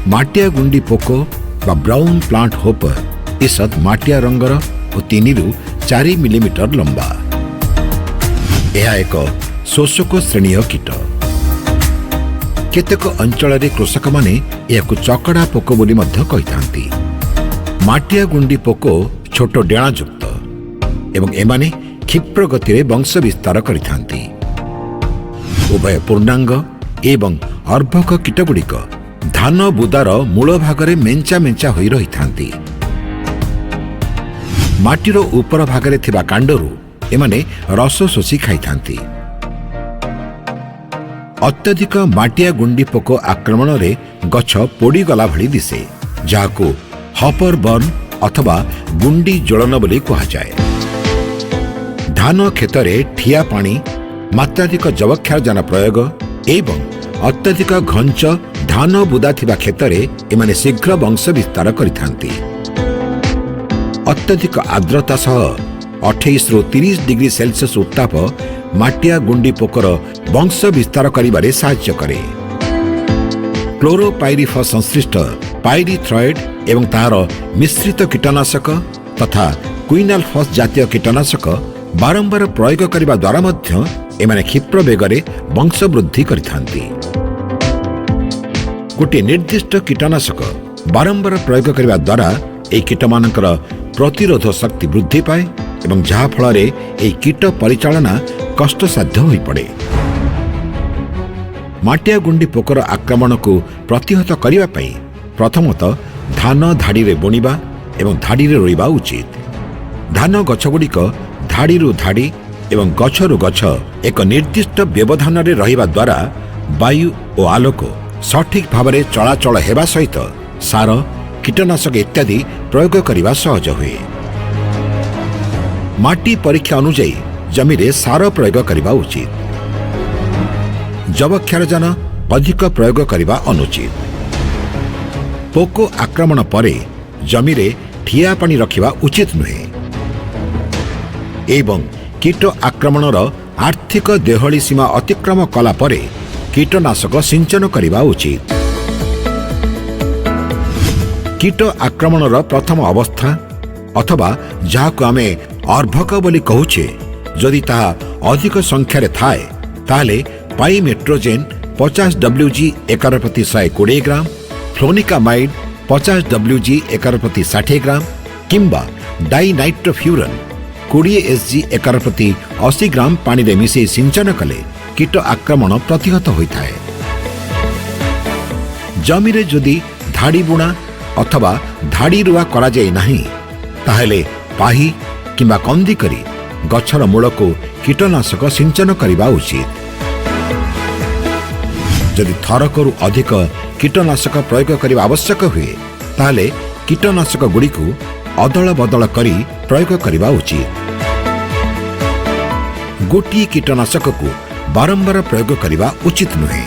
माटिया गुंडी पोक बा ब्राउन प्लांट होपर ईसत माटिया रंगर और 3 ରୁ 4 मिलीमीटर लंबा। यह एक शोषक श्रेणीय कीट। केतेक अंचल कृषक माने यह चकड़ा पोक बोली मध्य कहिथांती। माटिया गुंडी पोक छोट डेणा युक्त एवं एमाने क्षिप्र गति रे वंश विस्तार करिथांती। उभय पूर्णांग एवं अर्भक कीटगुड़िक धान बुदार मूल भागरे मेंचा मेंचा होई रहिथांती। माटीर ऊपर भागरे थिबा कांडरू एमाने रस शोषी खाइथांती। अत्यधिक माटिया गुंडी पोक आक्रमण रे गछ पोड़ी गला भली दिसे, जाहाकू हपर बर्न अथवा गुंडी ज्वलन बोली कहा जाए। धान खेतरे ठिया पानी, मात्राधिक जबक्षारजान प्रयोग एवं अत्यधिक घंच धान बुदा थिबा क्षेत्रे एमाने शीघ्र वंश विस्तार करिथांती। अत्यधिक आर्द्रता सह 28 ରୁ 30 डिग्री सेल्सियस उत्ताप माटिया गुंडी पोकर वंश विस्तार करिबारे सहाय्य करे। क्लोरोपाइरिफस संश्लिष्ट पाइरिथ्रॉइड एवं तार मिश्रित कीटनाशक तथा क्विनाल्फस जातीय कीटनाशक बारंबार प्रयोग करने द्वारा मध्य एमाने क्षिप्र बेगरे वंश वृद्धि करिथांती। गोटे निर्दिष्ट कीटनाशक बारंबार प्रयोग करने द्वारा এই कीटमानकर प्रतिरोध शक्ति वृद्धि पाए एवं जहा फल रे कीट परिचालना कष्टसाध्य होई पड़े। माटिया गुंडी पोकर आक्रमण को प्रतिहत करने पाई प्रथमतः धान धाड़ी रे बुणिबा एवं धाड़ी रे रोइबा उचित। धान गछगुड़िक धाड़ी रु धाड़ी एवं गछरु गछ एक निर्दिष्ट व्यवधान रे रहिबा द्वारा वायु और आलोक सठिक भाव में चलाचल हेबा सहित सार कीटनाशक इत्यादि प्रयोग करने सहज हुए। माटी परीक्षा अनुଯାयी जमी रे सार प्रयोग करने उचित। जबक्षारजान अधिक प्रयोग करने अनुचित। पोको आक्रमण परे जमी रे ठिया पानी रखिबा उचित नुहे एवं कीट आक्रमणर आर्थिक देहली सीमा अतिक्रम कला परे कीटनाशक सिंचन करने उचित। कीट आक्रमणर प्रथम अवस्था अथवा जहाको आमे अर्भक बोली कहूचे जदि ताहा अधिक संख्यार थाए ताहले पाइमेट्रोजेन 50 WG एकड़ प्रति 120 ग्राम, फ्लोनिकामाइड 50 WG एकड़ प्रति 60 ग्राम किंबा डाइनाइट्रोफ्यूरन 20 SG एकड़ प्रति 80 ग्राम पानी रे मिसे सिंचन कले कीट आक्रमण प्रतिहत होइथाए। जमी रे जदि धाड़ी बुणा अथवा धाड़ी रुआ करा जाए नहीं ताहले पाही किंबा कंदी करी गछर मूल को कीटनाशक सिंचन करने उचित। जदि थरकरू अधिक कीटनाशक प्रयोग करने आवश्यक हुए ताहले कीटनाशक गुड़ी को अदल बदल करी प्रयोग करने उचित। गोटिए कीटनाशक को बारंबार प्रयोग करने उचित नुहे।